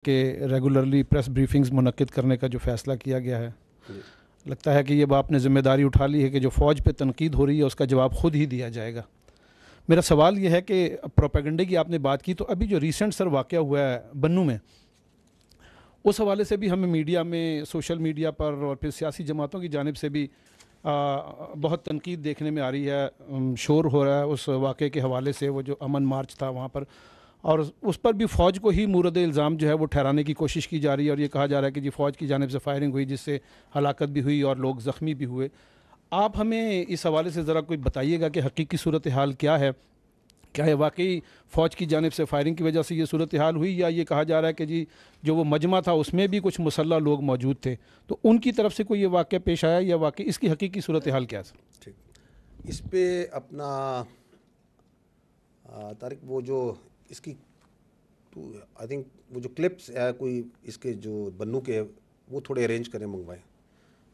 کہ regularly press briefings منعقد کرنے کا جو فیصلہ کیا گیا ہے، لگتا ہے کہ یہ آپ نے ذمہ داری اٹھا لی ہے کہ جو فوج پہ تنقید ہو رہی ہے اس کا جواب خود ہی دیا جائے گا۔ میرا سوال یہ ہے کہ پروپیگنڈے کی آپ نے بات کی، تو ابھی جو ریسنٹ سر واقعہ ہوا ہے بنوں میں، اس حوالے سے بھی ہمیں میڈیا میں، سوشل میڈیا پر اور پھر سیاسی جماعتوں کی جانب سے بھی بہت تنقید دیکھنے میں آ رہی ہے، شور ہو رہا ہے اس واقعے کے حوالے سے، وہ جو امن مارچ تھا وہاں پر، اور اس پر بھی فوج کو ہی مورد الزام جو ہے وہ ٹھہرانے کی کوشش کی جا رہی ہے، اور یہ کہا جا رہا ہے کہ جی فوج کی جانب سے فائرنگ ہوئی جس سے ہلاکت بھی ہوئی اور لوگ زخمی بھی ہوئے۔ آپ ہمیں اس حوالے سے ذرا کوئی بتائیے گا کہ حقیقی صورتحال کیا ہے؟ کیا یہ واقعی فوج کی جانب سے فائرنگ کی وجہ سے یہ صورتحال ہوئی، یا یہ کہا جا رہا ہے کہ جی جو وہ مجمع تھا اس میں بھی کچھ مسلح لوگ موجود تھے، تو ان کی طرف سے کوئی یہ واقعہ پیش آیا، یا واقعی اس کی حقیقی صورتحال کیا ہے؟ ٹھیک، اس پہ اپنا طارق وہ جو اس کی آئی تھنک وہ جو کلپس ہے کوئی اس کے جو بنو کے، وہ تھوڑے ارینج کریں، منگوائیں،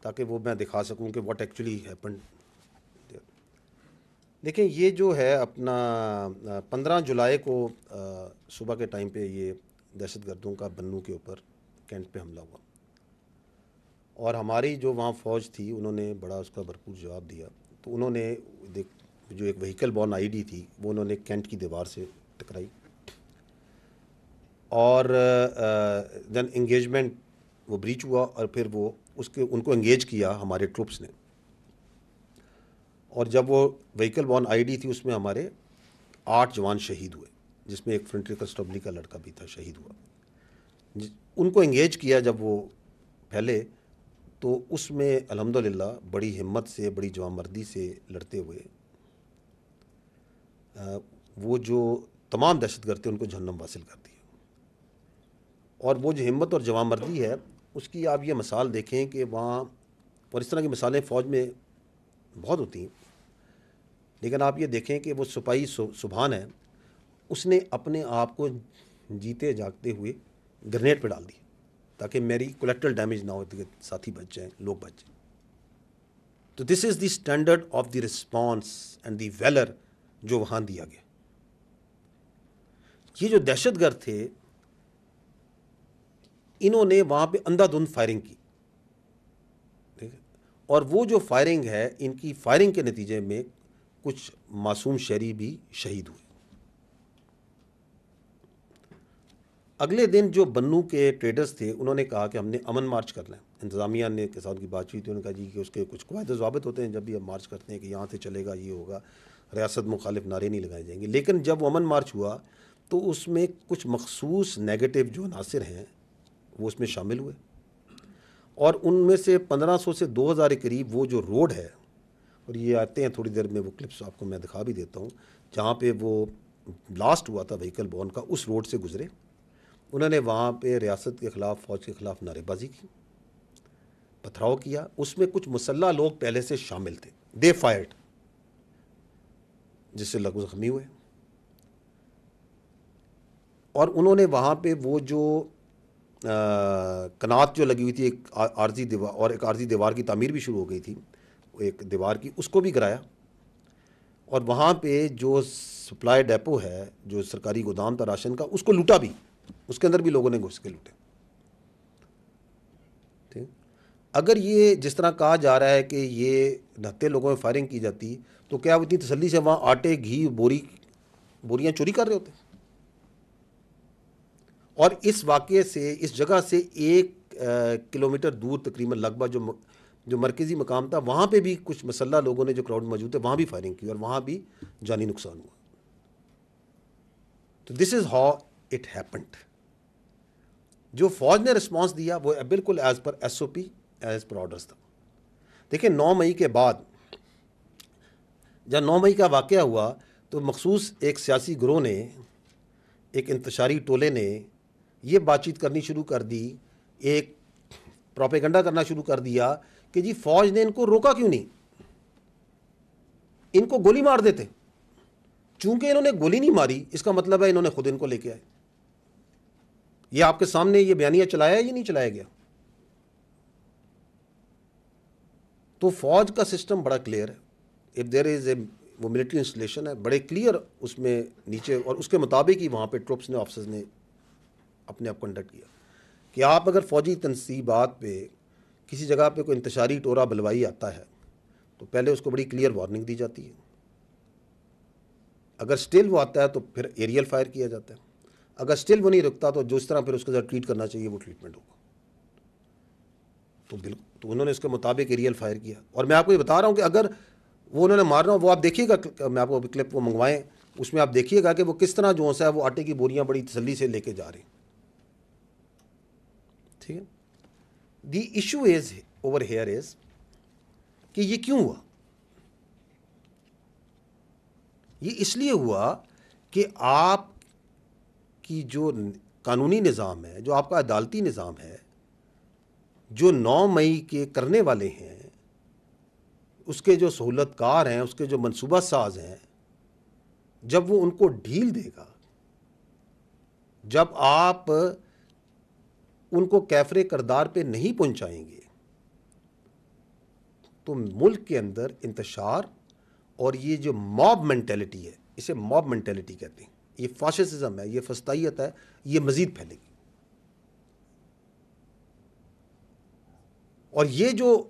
تاکہ وہ میں دکھا سکوں کہ واٹ ایکچولی ہیپنڈ۔ دیکھیں یہ جو ہے اپنا 15 جولائی کو صبح کے ٹائم پہ یہ دہشت گردوں کا بنو کے اوپر کینٹ پہ حملہ ہوا، اور ہماری جو وہاں فوج تھی انہوں نے بڑا اس کا بھرپور جواب دیا۔ تو انہوں نے جو ایک وہیکل بورن آئی ڈی تھی وہ انہوں نے کینٹ کی دیوار سے ٹکرائی، اور دین انگیجمنٹ وہ بریچ ہوا، اور پھر وہ ان کو انگیج کیا ہمارے ٹروپس نے، اور جب وہ وہیکل بورن آئی ڈی تھی اس میں ہمارے 8 جوان شہید ہوئے، جس میں ایک فرنٹری کنسٹیبلی کا لڑکا بھی تھا، شہید ہوا۔ ان کو انگیج کیا جب وہ پھیلے، تو اس میں الحمدللہ بڑی ہمت سے، بڑی جوانمردی سے لڑتے ہوئے وہ جو تمام دہشت گرد تھے ان کو جہنم حاصل کر دیا۔ اور وہ جو ہمت اور جوانمردی ہے اس کی آپ یہ مثال دیکھیں کہ وہاں، اور اس طرح کی مثالیں فوج میں بہت ہوتی ہیں، لیکن آپ یہ دیکھیں کہ وہ سپاہی سبحان ہے، اس نے اپنے آپ کو جیتے جاگتے ہوئے گرنیڈ پہ ڈال دی تاکہ میری کولیٹرل ڈیمیج نہ ہو، ساتھی بچ جائیں، لوگ بچ جائیں۔ تو this is the standard of the response and the valour جو وہاں دیا گیا۔ یہ جو دہشت گرد تھے انہوں نے وہاں پہ اندھا دھند فائرنگ کی، اور وہ جو فائرنگ ہے، ان کی فائرنگ کے نتیجے میں کچھ معصوم شہری بھی شہید ہوئے۔ اگلے دن جو بنو کے ٹریڈرز تھے انہوں نے کہا کہ ہم نے امن مارچ کرنا ہے۔ انتظامیہ نے کے ساتھ کی بات چیت تھی، انہوں نے کہا جی کہ اس کے کچھ قواعد و ضوابط ہوتے ہیں جب بھی ہم مارچ کرتے ہیں کہ یہاں سے چلے گا، یہ ہوگا، ریاست مخالف نعرے نہیں لگائے جائیں گے۔ لیکن جب وہ امن مارچ ہوا تو اس میں کچھ مخصوص نیگیٹو جو عناصر ہیں وہ اس میں شامل ہوئے، اور ان میں سے 1500 سے 2000 کے قریب وہ جو روڈ ہے، اور یہ آتے ہیں تھوڑی دیر میں وہ کلپس آپ کو میں دکھا بھی دیتا ہوں، جہاں پہ وہ بلاسٹ ہوا تھا وہیکل بورن کا، اس روڈ سے گزرے۔ انہوں نے وہاں پہ ریاست کے خلاف، فوج کے خلاف نعرے بازی کی، پتھراؤ کیا۔ اس میں کچھ مسلح لوگ پہلے سے شامل تھے، دے فائرڈ، جس سے لوگ زخمی ہوئے۔ اور انہوں نے وہاں پہ وہ جو کنات جو لگی ہوئی تھی، ایک عارضی دیوار، اور ایک عارضی دیوار کی تعمیر بھی شروع ہو گئی تھی ایک دیوار کی، اس کو بھی گرایا۔ اور وہاں پہ جو سپلائی ڈیپو ہے، جو سرکاری گودام تھا راشن کا، اس کو لوٹا بھی، اس کے اندر بھی لوگوں نے گھس کے لوٹے۔ ٹھیک، اگر یہ جس طرح کہا جا رہا ہے کہ یہ 79 لوگوں میں فائرنگ کی جاتی، تو کیا وہ اتنی تسلی سے وہاں آٹے، گھی، بوریاں چوری کر رہے ہوتے؟ اور اس واقعے سے، اس جگہ سے 1 کلومیٹر دور تقریباً لگ بھگ جو مرکزی مقام تھا، وہاں پہ بھی کچھ مسلح لوگوں نے جو کراؤڈ موجود تھے وہاں بھی فائرنگ کی، اور وہاں بھی جانی نقصان ہوا۔ تو this is how it happened. جو فوج نے رسپانس دیا وہ بالکل ایز پر ایس او پی، ایز پر آرڈرز تھا۔ دیکھیں 9 مئی کے بعد، جب 9 مئی کا واقعہ ہوا تو مخصوص ایک سیاسی گروہ نے، ایک انتشاری ٹولے نے یہ بات چیت کرنی شروع کر دی، ایک پروپیگنڈا کرنا شروع کر دیا کہ جی فوج نے ان کو روکا کیوں نہیں، ان کو گولی مار دیتے۔ چونکہ انہوں نے گولی نہیں ماری، اس کا مطلب ہے انہوں نے خود ان کو لے کے آئے۔ یہ آپ کے سامنے یہ بیانیہ چلایا ہے، یہ نہیں چلایا گیا۔ تو فوج کا سسٹم بڑا کلیئر ہے، اف دیر از اے، وہ ملٹری انسٹالیشن ہے، بڑے کلیئر اس میں نیچے، اور اس کے مطابق ہی وہاں پہ ٹروپس نے، آفیسرز نے اپنے آپ کنڈکٹ کیا۔ کہ آپ اگر فوجی تنصیبات پہ کسی جگہ پہ کوئی انتشاری ٹورا بلوائی آتا ہے تو پہلے اس کو بڑی کلیئر وارننگ دی جاتی ہے. اگر سٹل وہ آتا ہے تو پھر ایریل فائر کیا جاتا ہے. اگر سٹل وہ نہیں رکتا تو جو اس طرح پھر اس کے ساتھ ٹریٹ کرنا چاہیے وہ ٹریٹمنٹ ہوگا. تو انہوں نے اس کے مطابق ایریل فائر کیا. اور میں آپ کو یہ بتا رہا ہوں کہ اگر وہ انہوں نے مارنا وہ آپ دیکھیے گا, میں آپ کو کلپ وہ منگوائیں, اس میں آپ دیکھیے گا کہ وہ کس طرح جو ہے وہ آٹے کی بوریاں بڑی تسلی سے لے کے جا رہے ہیں. ٹھیک ہے. The issue is over here is کہ یہ کیوں ہوا. یہ اس لیے ہوا کہ آپ کی جو قانونی نظام ہے, جو آپ کا عدالتی نظام ہے, جو 9 مئی کے کرنے والے ہیں, اس کے جو سہولت کار ہیں, اس کے جو منصوبہ ساز ہیں, جب وہ ان کو ڈھیل دے گا, جب آپ ان کو کیفر کردار پہ نہیں پہنچائیں گے, تو ملک کے اندر انتشار اور یہ جو موب مینٹیلٹی ہے, اسے موب مینٹیلٹی کہتے ہیں, یہ فاشسزم ہے, یہ فسطائیت ہے, یہ مزید پھیلے گی. اور یہ جو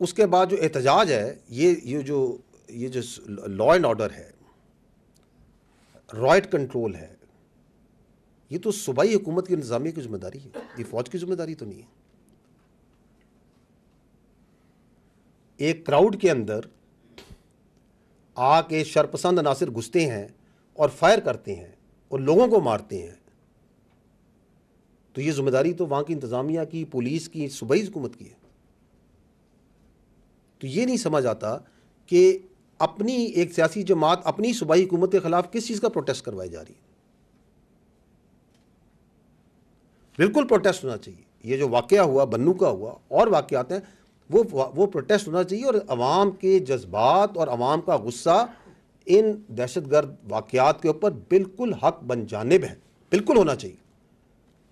اس کے بعد جو احتجاج ہے, یہ جو لا اینڈ آرڈر ہے, رائٹ کنٹرول ہے, یہ تو صوبائی حکومت کی انتظامیہ کی ذمہ داری ہے, یہ فوج کی ذمہ داری تو نہیں ہے. ایک کراؤڈ کے اندر آ کے شرپسند عناصر گھستے ہیں اور فائر کرتے ہیں اور لوگوں کو مارتے ہیں, تو یہ ذمہ داری تو وہاں کی انتظامیہ کی, پولیس کی, صوبائی حکومت کی ہے. تو یہ نہیں سمجھ آتا کہ اپنی ایک سیاسی جماعت اپنی صوبائی حکومت کے خلاف کس چیز کا پروٹیسٹ کروائی جا رہی ہے. بالکل پروٹیسٹ ہونا چاہیے. یہ جو واقعہ ہوا, بنو کا ہوا, اور واقعات ہیں, وہ پروٹیسٹ ہونا چاہیے, اور عوام کے جذبات اور عوام کا غصہ ان دہشت گرد واقعات کے اوپر بالکل حق بن جانب ہے, بالکل ہونا چاہیے.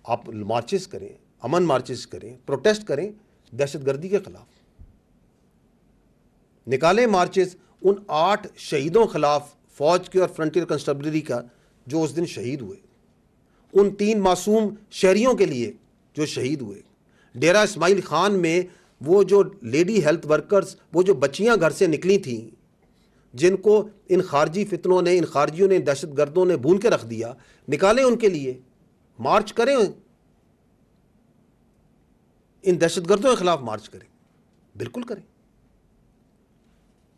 آپ مارچز کریں, امن مارچز کریں, پروٹیسٹ کریں دہشت گردی کے خلاف, نکالیں مارچز ان 8 شہیدوں خلاف فوج کے اور فرنٹیئر کنسٹیبلری کا جو اس دن شہید ہوئے, ان 3 معصوم شہریوں کے لیے جو شہید ہوئے. ڈیرہ اسماعیل خان میں وہ جو لیڈی ہیلتھ ورکرز, وہ جو بچیاں گھر سے نکلی تھیں, جن کو ان خارجی فتنوں نے, ان خارجیوں نے, دہشت گردوں نے بھون کے رکھ دیا, نکالیں ان کے لیے, مارچ کریں, ان دہشت گردوں کے خلاف مارچ کریں, بالکل کریں.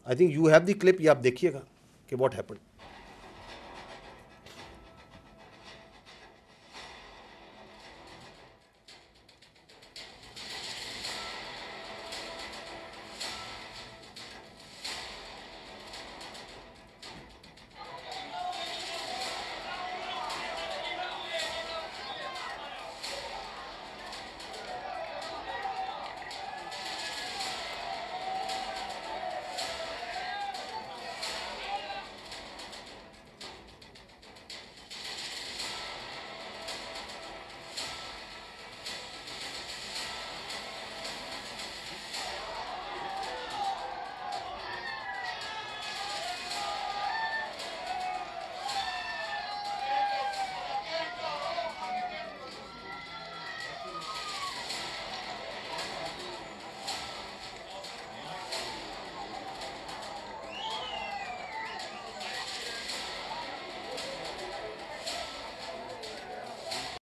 I think you have the clip, یہ آپ دیکھیے گا کہ واٹ ہیپن.